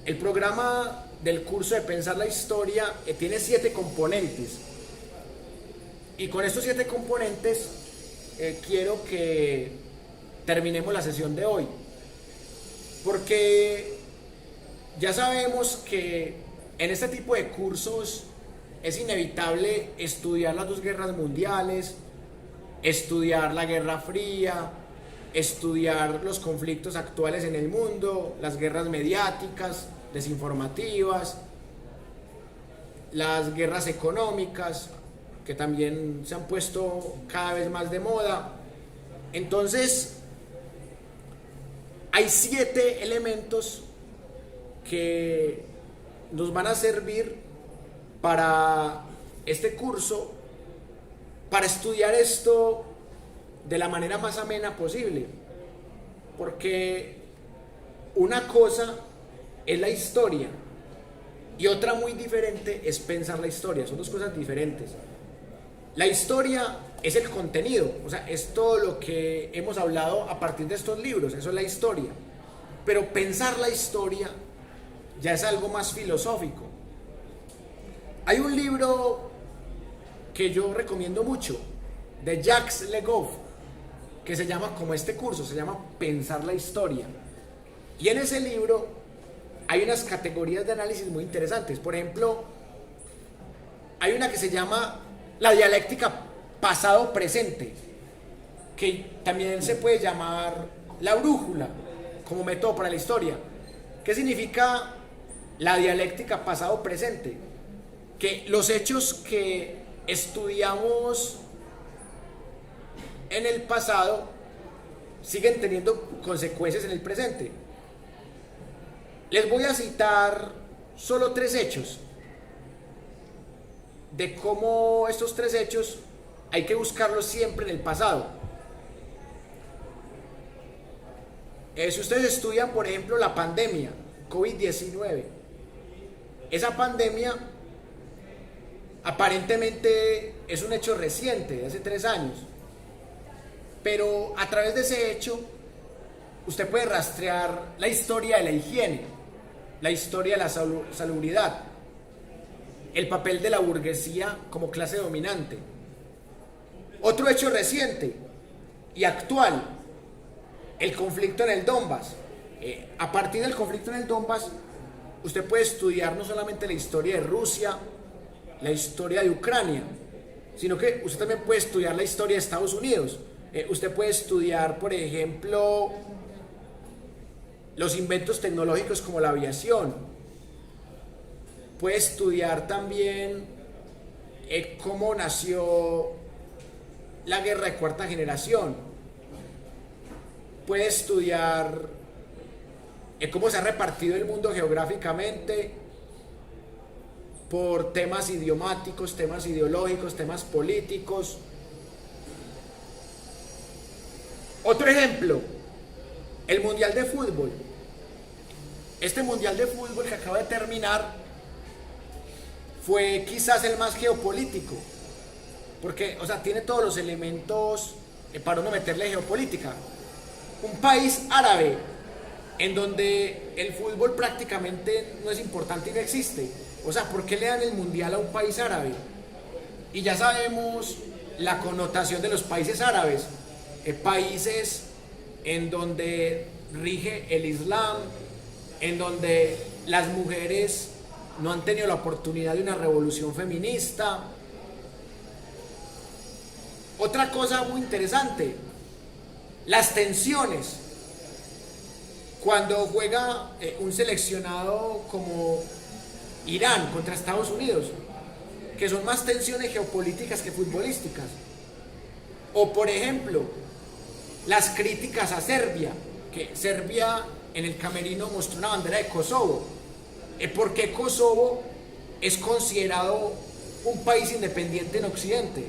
El programa del curso de Pensar la Historia tiene 7 componentes. Y con estos 7 componentes quiero que terminemos la sesión de hoy. Porque ya sabemos que en este tipo de cursos es inevitable estudiar las 2 guerras mundiales, estudiar la Guerra Fría, estudiar los conflictos actuales en el mundo, las guerras mediáticas, desinformativas, las guerras económicas, que también se han puesto cada vez más de moda. Entonces, hay 7 elementos que nos van a servir para este curso, para estudiar esto de la manera más amena posible. Porque una cosa es la historia y otra muy diferente es pensar la historia. Son 2 cosas diferentes. La historia es el contenido, o sea, es todo lo que hemos hablado a partir de estos libros, eso es la historia. Pero pensar la historia ya es algo más filosófico. Hay un libro que yo recomiendo mucho, de Jacques Le Goff, que se llama como este curso, se llama Pensar la Historia. Y en ese libro hay unas categorías de análisis muy interesantes. Por ejemplo, hay una que se llama la dialéctica pasado-presente, que también se puede llamar la brújula como método para la historia. ¿Qué significa la dialéctica pasado-presente? Que los hechos que estudiamos en el pasado siguen teniendo consecuencias en el presente. Les voy a citar solo 3 hechos de cómo estos 3 hechos hay que buscarlos siempre en el pasado. Si ustedes estudian, por ejemplo, la pandemia COVID-19, esa pandemia aparentemente es un hecho reciente, de hace 3 años, pero a través de ese hecho usted puede rastrear la historia de la higiene, la historia de la salubridad, el papel de la burguesía como clase dominante. Otro hecho reciente y actual, el conflicto en el Donbass. A partir del conflicto en el Donbass, usted puede estudiar no solamente la historia de Rusia, la historia de Ucrania, sino que usted también puede estudiar la historia de Estados Unidos. Usted puede estudiar, por ejemplo, los inventos tecnológicos como la aviación. Puede estudiar también cómo nació la guerra de cuarta generación. Puede estudiar cómo se ha repartido el mundo geográficamente por temas idiomáticos, temas ideológicos, temas políticos. Otro ejemplo, el Mundial de Fútbol. Este Mundial de Fútbol que acaba de terminar fue quizás el más geopolítico, porque, o sea, tiene todos los elementos para uno meterle geopolítica. Un país árabe en donde el fútbol prácticamente no es importante y no existe. O sea, ¿por qué le dan el mundial a un país árabe? Y ya sabemos la connotación de los países árabes, países en donde rige el Islam, en donde las mujeres no han tenido la oportunidad de una revolución feminista. Otra cosa muy interesante, las tensiones. Cuando juega un seleccionado como Irán contra Estados Unidos, que son más tensiones geopolíticas que futbolísticas. O por ejemplo, las críticas a Serbia, que Serbia en el camerino mostró una bandera de Kosovo. ¿Por qué Kosovo es considerado un país independiente en Occidente?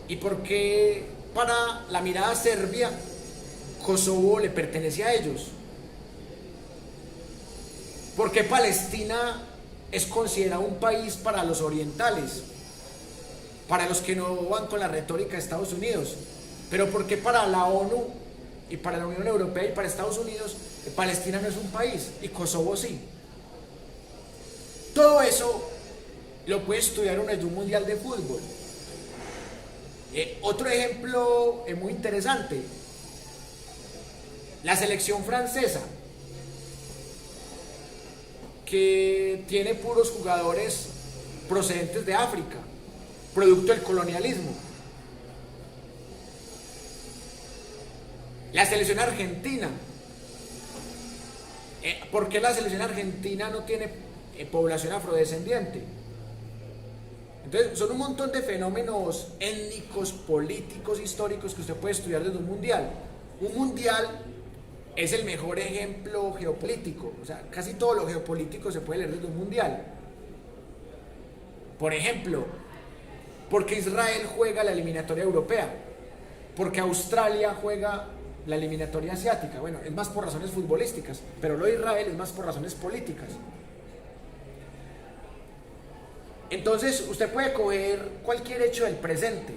¿Y por qué para la mirada serbia Kosovo le pertenece a ellos? ¿Por qué Palestina es considerado un país para los orientales, para los que no van con la retórica de Estados Unidos? Pero ¿por qué para la ONU y para la Unión Europea y para Estados Unidos Palestina no es un país y Kosovo sí? Todo eso lo puede estudiar uno desde un mundial de fútbol. Otro ejemplo muy interesante, la selección francesa, que tiene puros jugadores procedentes de África, producto del colonialismo. La selección argentina, ¿por qué la selección argentina no tiene población afrodescendiente? Entonces, son un montón de fenómenos étnicos, políticos, históricos que usted puede estudiar desde un mundial. Un mundial es el mejor ejemplo geopolítico, o sea, casi todo lo geopolítico se puede leer desde un mundial. Por ejemplo, ¿por qué Israel juega la eliminatoria europea? ¿Por qué Australia juega la eliminatoria asiática? Bueno, es más por razones futbolísticas, pero lo de Israel es más por razones políticas. Entonces, usted puede coger cualquier hecho del presente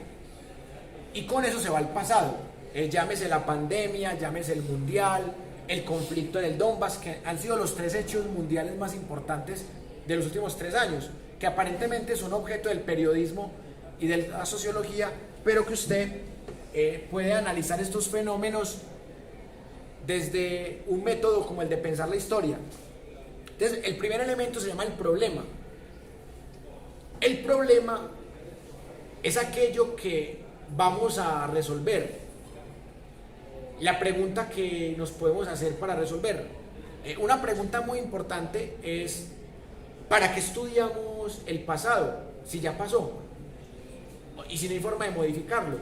y con eso se va al pasado. Llámese la pandemia, llámese el mundial, el conflicto en el Donbass, que han sido los 3 hechos mundiales más importantes de los últimos 3 años, que aparentemente son objeto del periodismo y de la sociología, pero que usted puede analizar estos fenómenos desde un método como el de pensar la historia. Entonces, el primer elemento se llama el problema. El problema es aquello que vamos a resolver. La pregunta que nos podemos hacer para resolver. Una pregunta muy importante es: ¿para qué estudiamos el pasado si ya pasó? Y si no hay forma de modificarlo.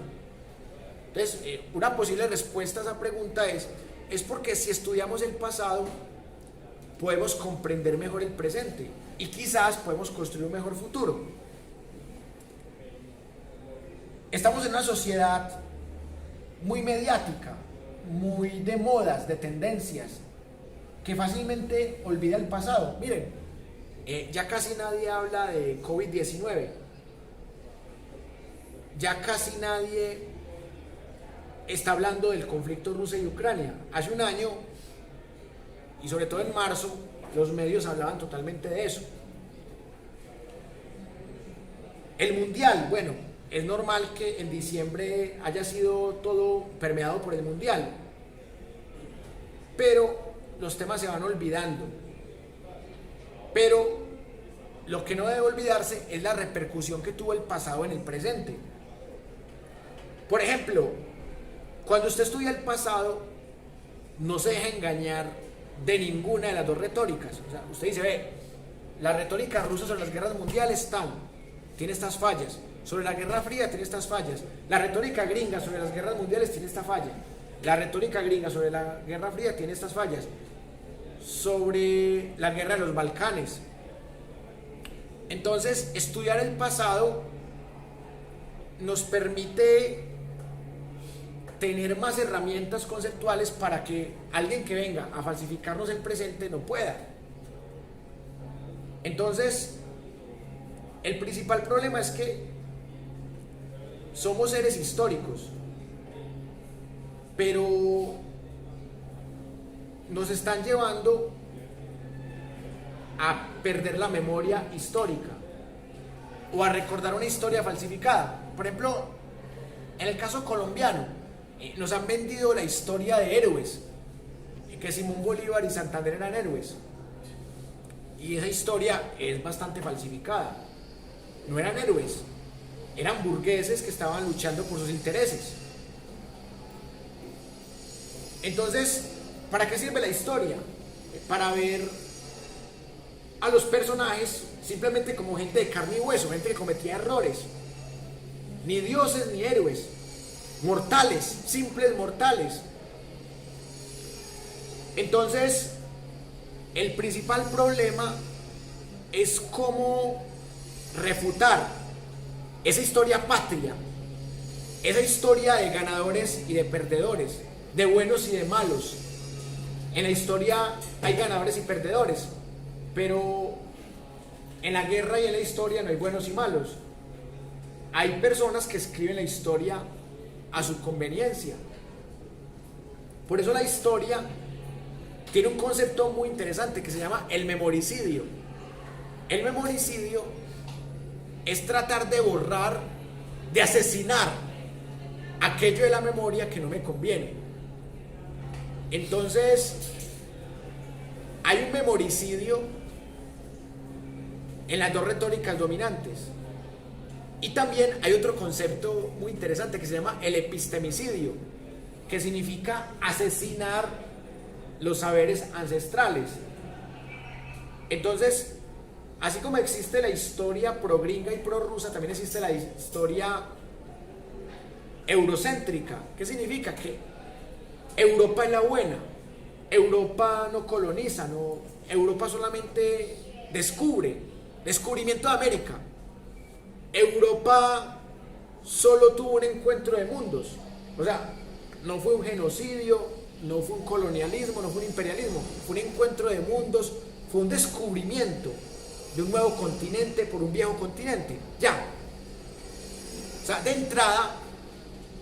Entonces, una posible respuesta a esa pregunta es porque si estudiamos el pasado podemos comprender mejor el presente y quizás podemos construir un mejor futuro. Estamos en una sociedad muy mediática, muy de modas, de tendencias, que fácilmente olvida el pasado. Miren, ya casi nadie habla de COVID-19, ya casi nadie está hablando del conflicto Rusia y Ucrania. Hace un año, y sobre todo en marzo, los medios hablaban totalmente de eso. El mundial, bueno, es normal que en diciembre haya sido todo permeado por el mundial, pero los temas se van olvidando. Pero lo que no debe olvidarse es la repercusión que tuvo el pasado en el presente. Por ejemplo, cuando usted estudia el pasado, no se deja engañar de ninguna de las dos retóricas. O sea, usted dice, ve, la retórica rusa sobre las guerras mundiales tiene estas fallas. Sobre la Guerra Fría tiene estas fallas. La retórica gringa sobre las guerras mundiales tiene esta falla. La retórica gringa sobre la Guerra Fría tiene estas fallas. Sobre la guerra de los Balcanes. Entonces, estudiar el pasado nos permite tener más herramientas conceptuales para que alguien que venga a falsificarnos el presente no pueda. Entonces, el principal problema es que somos seres históricos, pero nos están llevando a perder la memoria histórica o a recordar una historia falsificada. Por ejemplo, en el caso colombiano, nos han vendido la historia de héroes, que Simón Bolívar y Santander eran héroes, y esa historia es bastante falsificada. No eran héroes, eran burgueses que estaban luchando por sus intereses. Entonces, ¿para qué sirve la historia? Para ver a los personajes simplemente como gente de carne y hueso, gente que cometía errores. Ni dioses ni héroes, mortales, simples mortales. Entonces, el principal problema es cómo refutar esa historia patria, esa historia de ganadores y de perdedores, de buenos y de malos. En la historia hay ganadores y perdedores, pero en la guerra y en la historia no hay buenos y malos. Hay personas que escriben la historia a su conveniencia. Por eso la historia tiene un concepto muy interesante que se llama el memoricidio. El memoricidio es tratar de borrar, de asesinar aquello de la memoria que no me conviene. Entonces, hay un memoricidio en las dos retóricas dominantes. Y también hay otro concepto muy interesante que se llama el epistemicidio, que significa asesinar los saberes ancestrales. Entonces, así como existe la historia pro gringa y pro rusa, también existe la historia eurocéntrica. ¿Qué significa? Que Europa es la buena, Europa no coloniza, no, Europa solamente descubrimiento de América. Europa solo tuvo un encuentro de mundos, o sea, no fue un genocidio, no fue un colonialismo, no fue un imperialismo, fue un encuentro de mundos, fue un descubrimiento de un nuevo continente por un viejo continente, ya. O sea, de entrada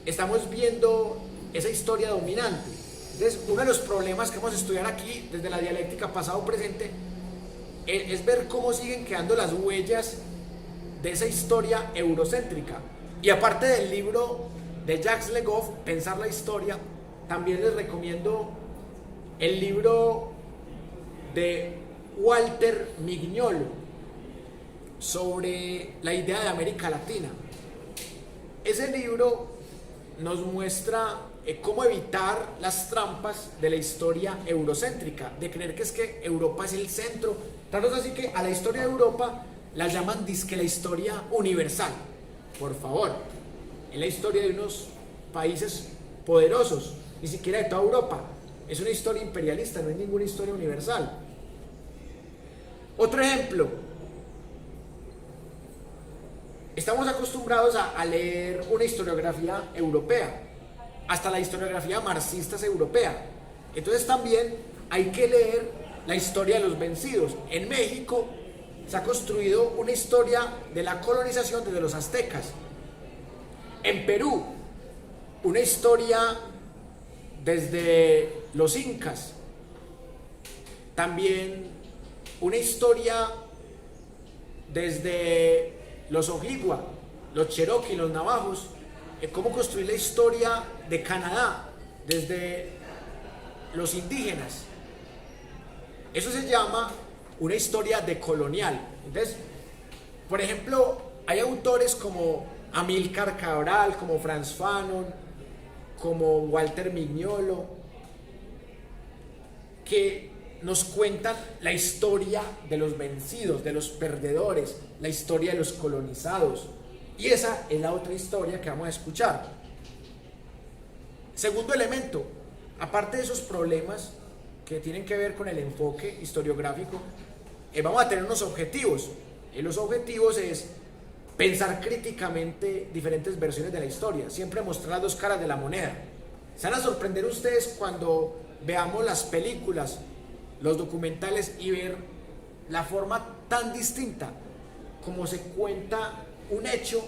estamos viendo esa historia dominante. Entonces, uno de los problemas que vamos a estudiar aquí desde la dialéctica pasado-presente es ver cómo siguen quedando las huellas de esa historia eurocéntrica. Y aparte del libro de Jacques Le Goff, Pensar la historia, también les recomiendo el libro de Walter Mignolo sobre la idea de América Latina. Ese libro nos muestra cómo evitar las trampas de la historia eurocéntrica, de creer que es que Europa es el centro. Tanto es así que a la historia de Europa la llaman disque la historia universal. Por favor, es la historia de unos países poderosos, ni siquiera de toda Europa. Es una historia imperialista, no es ninguna historia universal. Otro ejemplo, estamos acostumbrados a leer una historiografía europea, hasta la historiografía marxista es europea. Entonces también hay que leer la historia de los vencidos. En México se ha construido una historia de la colonización desde los aztecas. En Perú, una historia desde los incas. También una historia desde los Ojibwa, los Cherokee, los Navajos. Cómo construir la historia de Canadá desde los indígenas. Eso se llama una historia decolonial. Entonces, por ejemplo, hay autores como Amílcar Cabral, como Frantz Fanon, como Walter Mignolo, que nos cuentan la historia de los vencidos, de los perdedores, la historia de los colonizados. Y esa es la otra historia que vamos a escuchar. Segundo elemento, aparte de esos problemas que tienen que ver con el enfoque historiográfico, vamos a tener unos objetivos. Y los objetivos es pensar críticamente diferentes versiones de la historia, siempre mostrar las dos caras de la moneda. Se van a sorprender ustedes cuando veamos las películas, los documentales y ver la forma tan distinta como se cuenta un hecho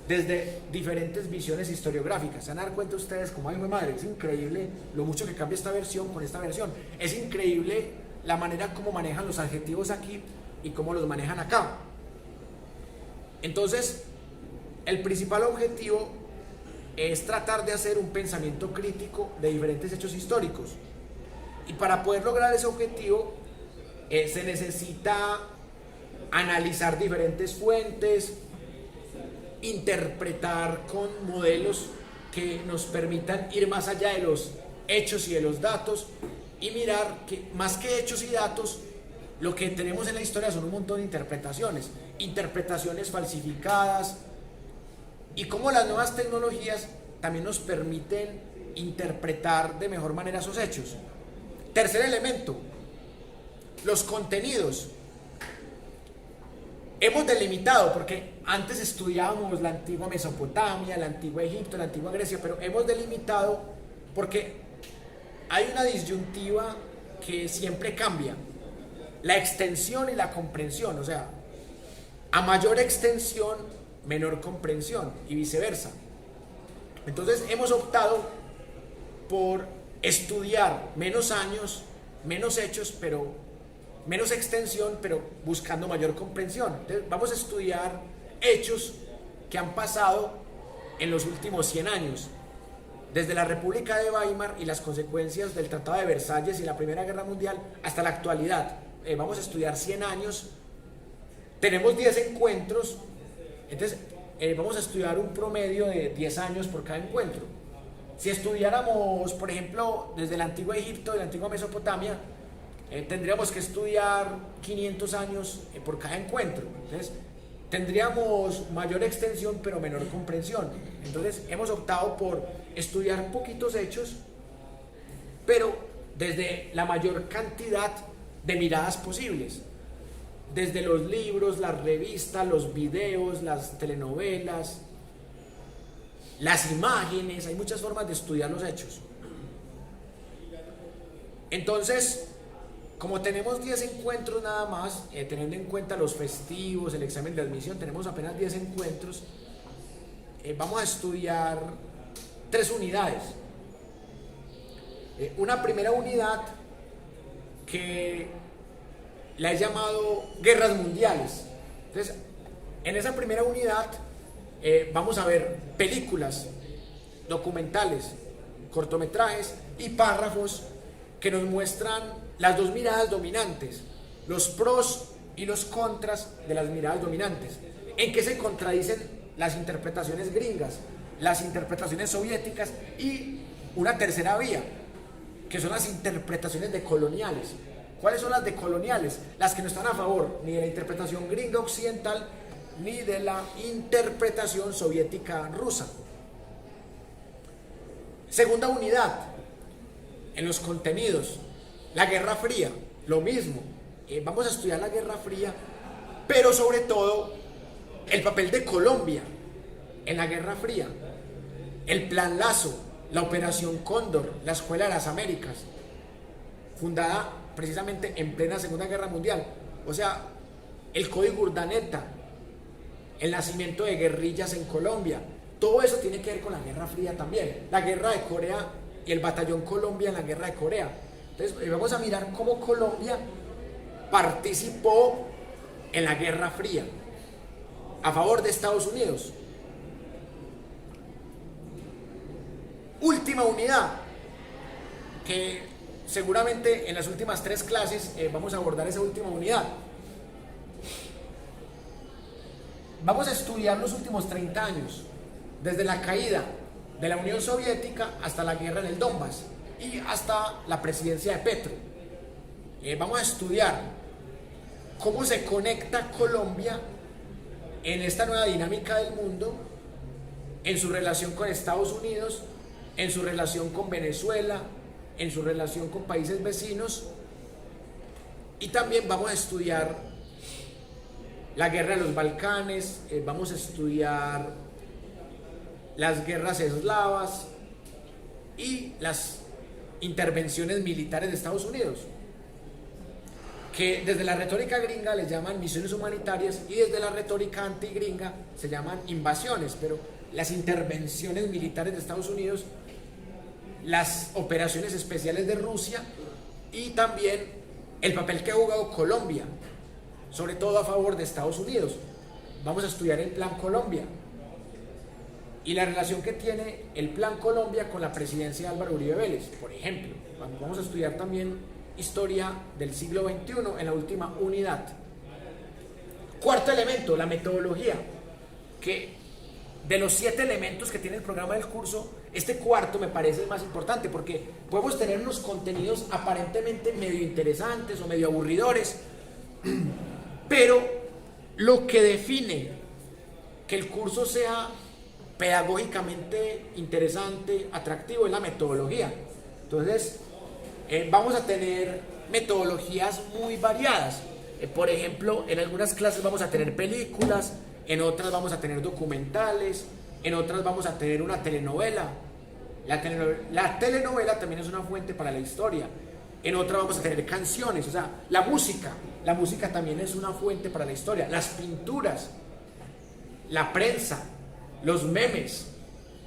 desde diferentes visiones historiográficas. Se van a dar cuenta ustedes como, ay, mi madre, es increíble lo mucho que cambia esta versión con esta versión. Es increíble la manera como manejan los adjetivos aquí y cómo los manejan acá. Entonces, el principal objetivo es tratar de hacer un pensamiento crítico de diferentes hechos históricos. Y para poder lograr ese objetivo, se necesita analizar diferentes fuentes, interpretar con modelos que nos permitan ir más allá de los hechos y de los datos y mirar que más que hechos y datos, lo que tenemos en la historia son un montón de interpretaciones falsificadas, y cómo las nuevas tecnologías también nos permiten interpretar de mejor manera esos hechos. Tercer elemento, los contenidos. Hemos delimitado, porque antes estudiábamos la antigua Mesopotamia, la antigua Egipto, la antigua Grecia, pero hemos delimitado porque hay una disyuntiva que siempre cambia: la extensión y la comprensión. O sea, a mayor extensión, menor comprensión, y viceversa. Entonces hemos optado por estudiar menos años, menos hechos, pero menos extensión, pero buscando mayor comprensión. Entonces, vamos a estudiar hechos que han pasado en los últimos 100 años, desde la República de Weimar y las consecuencias del Tratado de Versalles y la Primera Guerra Mundial hasta la actualidad. Vamos a estudiar 100 años, tenemos 10 encuentros, entonces vamos a estudiar un promedio de 10 años por cada encuentro. Si estudiáramos, por ejemplo, desde el antiguo Egipto y la antigua Mesopotamia, tendríamos que estudiar 500 años por cada encuentro. Entonces, tendríamos mayor extensión pero menor comprensión. Entonces, hemos optado por estudiar poquitos hechos, pero desde la mayor cantidad de miradas posibles. Desde los libros, las revistas, los videos, las telenovelas, las imágenes, hay muchas formas de estudiar los hechos. Entonces, como tenemos 10 encuentros nada más, teniendo en cuenta los festivos, el examen de admisión, tenemos apenas 10 encuentros, vamos a estudiar 3 unidades. Una primera unidad que la he llamado Guerras Mundiales. Entonces, en esa primera unidad vamos a ver películas, documentales, cortometrajes y párrafos que nos muestran las dos miradas dominantes, los pros y los contras de las miradas dominantes, en qué se contradicen las interpretaciones gringas, las interpretaciones soviéticas y una tercera vía, que son las interpretaciones decoloniales. ¿Cuáles son las decoloniales? Las que no están a favor ni de la interpretación gringa occidental ni de la interpretación soviética rusa. Segunda unidad, en los contenidos, la Guerra Fría, lo mismo. Vamos a estudiar la Guerra Fría, pero sobre todo el papel de Colombia en la Guerra Fría, el Plan Lazo, la Operación Cóndor, la Escuela de las Américas, fundada precisamente en plena Segunda Guerra Mundial. O sea, el Código Urdaneta, el nacimiento de guerrillas en Colombia, todo eso tiene que ver con la Guerra Fría también. La Guerra de Corea y el Batallón Colombia en la Guerra de Corea. Entonces, vamos a mirar cómo Colombia participó en la Guerra Fría a favor de Estados Unidos. Última unidad, que seguramente en las últimas 3 clases vamos a abordar esa última unidad. Vamos a estudiar los últimos 30 años, desde la caída de la Unión Soviética hasta la guerra en el Donbass y hasta la presidencia de Petro. Vamos a estudiar cómo se conecta Colombia en esta nueva dinámica del mundo, en su relación con Estados Unidos, en su relación con Venezuela, en su relación con países vecinos, y también vamos a estudiar la guerra de los Balcanes, vamos a estudiar las guerras eslavas y las intervenciones militares de Estados Unidos, que desde la retórica gringa les llaman misiones humanitarias y desde la retórica antigringa se llaman invasiones, pero las intervenciones militares de Estados Unidos, las operaciones especiales de Rusia y también el papel que ha jugado Colombia, sobre todo a favor de Estados Unidos. Vamos a estudiar el Plan Colombia y la relación que tiene el Plan Colombia con la presidencia de Álvaro Uribe Vélez, por ejemplo. Vamos a estudiar también historia del siglo XXI en la última unidad. Cuarto elemento, la metodología, que de los 7 elementos que tiene el programa del curso, este cuarto me parece el más importante, porque podemos tener unos contenidos aparentemente medio interesantes o medio aburridores, pero lo que define que el curso sea pedagógicamente interesante, atractivo, es la metodología. Entonces, vamos a tener metodologías muy variadas. Por ejemplo, en algunas clases vamos a tener películas, en otras vamos a tener documentales, en otras vamos a tener una telenovela. La telenovela también es una fuente para la historia. En otra vamos a tener canciones, o sea, la música también es una fuente para la historia. Las pinturas, la prensa, los memes,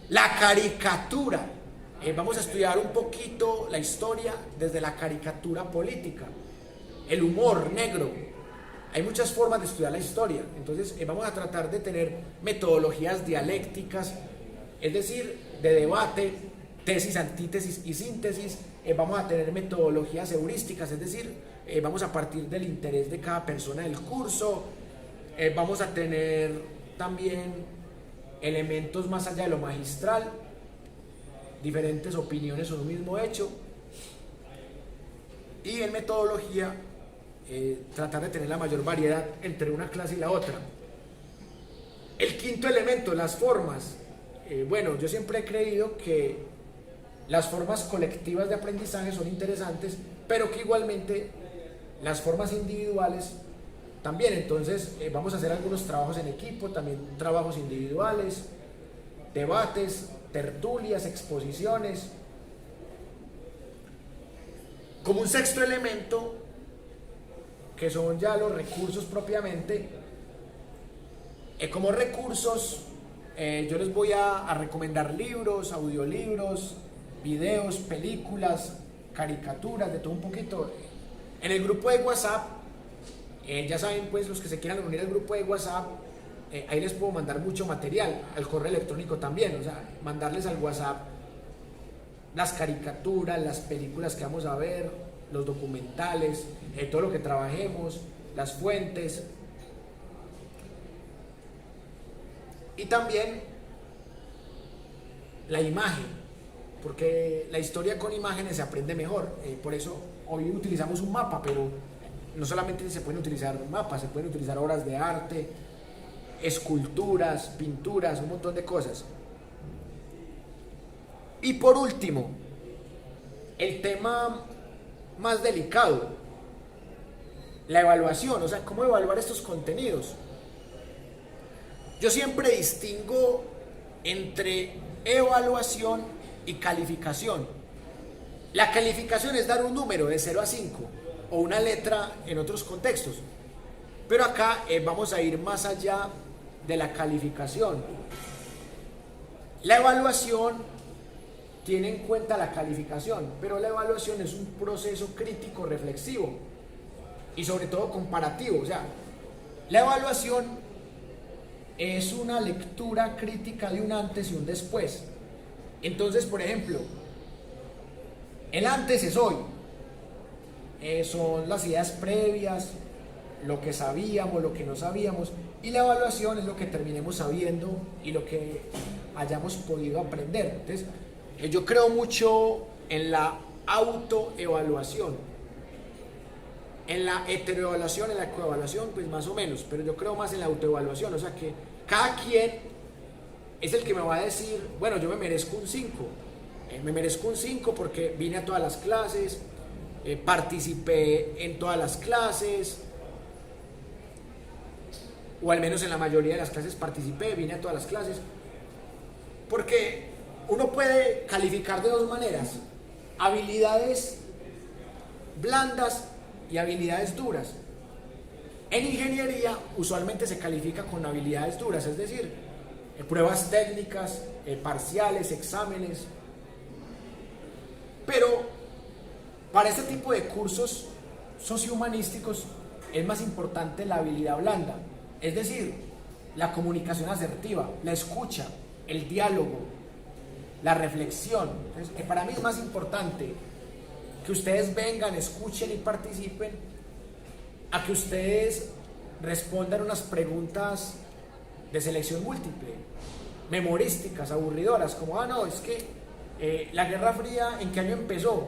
la caricatura. Vamos a estudiar un poquito la historia desde la caricatura política. el humor negro. Hay muchas formas de estudiar la historia, entonces vamos a tratar de tener metodologías dialécticas, es decir, de debate, tesis, antítesis y síntesis. Vamos a tener metodologías heurísticas, es decir, vamos a partir del interés de cada persona del curso. Vamos a tener también elementos más allá de lo magistral, diferentes opiniones sobre un mismo hecho, y en metodología tratar de tener la mayor variedad entre una clase y la otra. El quinto elemento, las formas. Bueno, yo siempre he creído que las formas colectivas de aprendizaje son interesantes, pero que igualmente las formas individuales también. Entonces vamos a hacer algunos trabajos en equipo, también trabajos individuales, debates, tertulias, exposiciones. Como un sexto elemento, que son ya los recursos propiamente, como recursos yo les voy a recomendar libros, audiolibros, videos, películas, caricaturas, de todo un poquito. En el grupo de WhatsApp, ya saben, pues los que se quieran unir al grupo de WhatsApp, ahí les puedo mandar mucho material, al correo electrónico también, o sea, mandarles al WhatsApp las caricaturas, las películas que vamos a ver, los documentales, todo lo que trabajemos, las fuentes. Y también la imagen, porque la historia con imágenes se aprende mejor. Por eso hoy utilizamos un mapa, pero no solamente se pueden utilizar mapas, se pueden utilizar obras de arte, esculturas, pinturas, un montón de cosas. Y por último, el tema más delicado, la evaluación, o sea, cómo evaluar estos contenidos. Yo siempre distingo entre evaluación y calificación. La calificación es dar un número de 0 a 5 o una letra en otros contextos, pero acá vamos a ir más allá de la calificación. La evaluación tiene en cuenta la calificación, pero la evaluación es un proceso crítico reflexivo y sobre todo comparativo. O sea, la evaluación es una lectura crítica de un antes y un después. Entonces, por ejemplo, el antes es hoy, son las ideas previas, lo que sabíamos, lo que no sabíamos, y la evaluación es lo que terminemos sabiendo y lo que hayamos podido aprender. Entonces, yo creo mucho en la autoevaluación, en la heteroevaluación, en la coevaluación, pues más o menos, pero yo creo más en la autoevaluación. O sea que cada quien es el que me va a decir, bueno, yo me merezco un 5, me merezco un 5 porque vine a todas las clases, participé en todas las clases, o al menos en la mayoría de las clases participé, vine a todas las clases, porque uno puede calificar de dos maneras: habilidades blandas y habilidades duras. En ingeniería usualmente se califica con habilidades duras, es decir, pruebas técnicas, parciales, exámenes. Pero para este tipo de cursos sociohumanísticos es más importante la habilidad blanda, es decir, la comunicación asertiva, la escucha, el diálogo, la reflexión. Entonces, para mí es más importante que ustedes vengan, escuchen y participen, a que ustedes respondan unas preguntas de selección múltiple, memorísticas, aburridoras, como, no, es que la Guerra Fría, ¿en qué año empezó?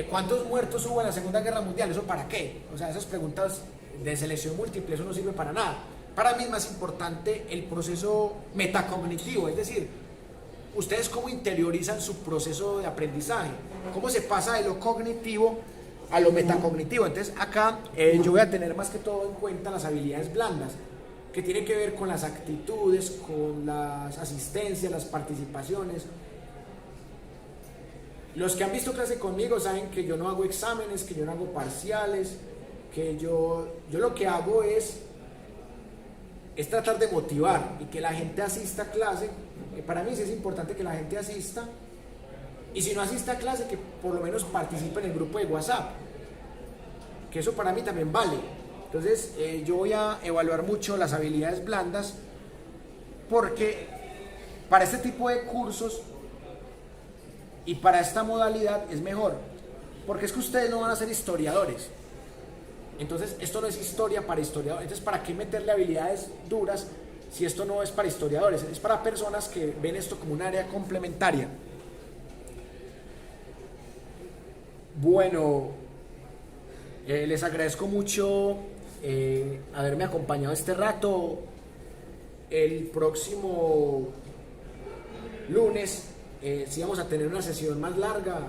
¿Cuántos muertos hubo en la Segunda Guerra Mundial? ¿Eso para qué? O sea, esas preguntas de selección múltiple, eso no sirve para nada. Para mí es más importante el proceso metacognitivo, es decir, ustedes cómo interiorizan su proceso de aprendizaje, cómo se pasa de lo cognitivo a lo metacognitivo. Entonces acá yo voy a tener más que todo en cuenta las habilidades blandas, que tienen que ver con las actitudes, con las asistencias, las participaciones. Los que han visto clase conmigo saben que yo no hago exámenes, que yo no hago parciales, que yo lo que hago es tratar de motivar y que la gente asista a clase. Para mí sí es importante que la gente asista, y si no asiste a clase, que por lo menos participe en el grupo de WhatsApp. que eso para mí también vale. Entonces yo voy a evaluar mucho las habilidades blandas, porque para este tipo de cursos y para esta modalidad es mejor, porque es que ustedes no van a ser historiadores. Entonces esto no es historia para historiadores. Entonces, ¿para qué meterle habilidades duras si esto no es para historiadores? Es para personas que ven esto como un área complementaria. Bueno, les agradezco mucho haberme acompañado este rato. El próximo lunes sí vamos a tener una sesión más larga.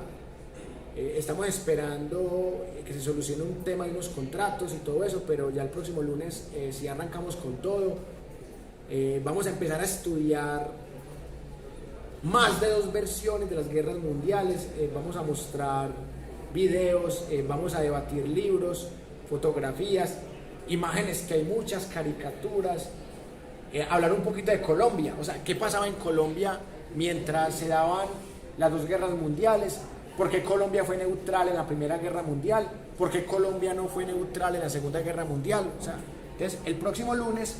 Estamos esperando que se solucione un tema de unos contratos y todo eso, pero ya el próximo lunes sí arrancamos con todo. Vamos a empezar a estudiar más de 2 versiones de las guerras mundiales. Vamos a mostrar videos, vamos a debatir libros, fotografías, imágenes, que hay muchas, caricaturas, hablar un poquito de Colombia, o sea, qué pasaba en Colombia mientras se daban las 2 guerras mundiales, por qué Colombia fue neutral en la Primera Guerra Mundial, por qué Colombia no fue neutral en la Segunda Guerra Mundial. O sea, entonces el próximo lunes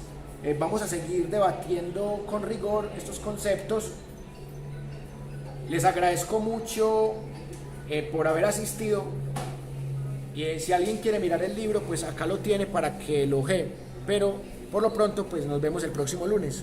vamos a seguir debatiendo con rigor estos conceptos. Les agradezco mucho por haber asistido, y si alguien quiere mirar el libro, pues acá lo tiene para que lo ojee, pero por lo pronto pues nos vemos el próximo lunes.